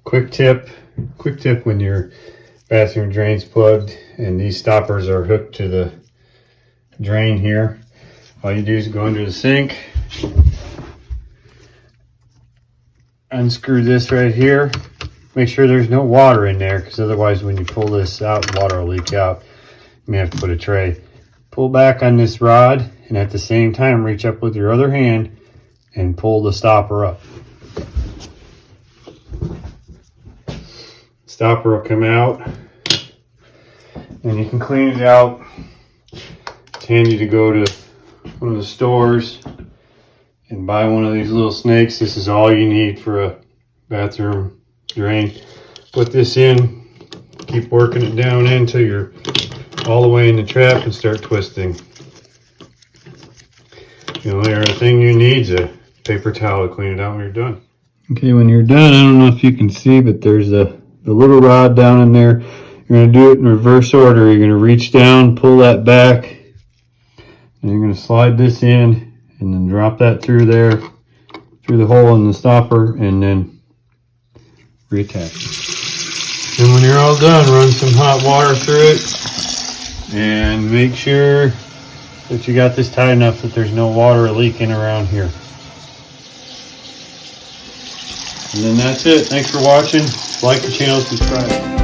Quick tip when your bathroom drain's plugged and these stoppers are hooked to the drain here. All you do is go under the sink, unscrew this right here, make sure there's no water in there, because otherwise when you pull this out, water will leak out. You may have to put a tray. Pull back on this rod and at the same time reach up with your other hand and pull the stopper up. Stopper will come out and you can clean it out. It's handy to go to one of the stores and buy one of these little snakes. This is all you need for a bathroom drain. Put this in, keep working it down in until you're all the way in the trap and start twisting. The only other thing you need is a paper towel to clean it out when you're done. Okay, when you're done, I don't know if you can see, but there's the little rod down in there. You're going to do it in reverse order. You're going to reach down, pull that back, and you're going to slide this in and then drop that through there, through the hole in the stopper, and then reattach. And when you're all done, run some hot water through it and make sure that you got this tight enough that there's no water leaking around here. And then that's it. Thanks for watching. Like the channel, subscribe.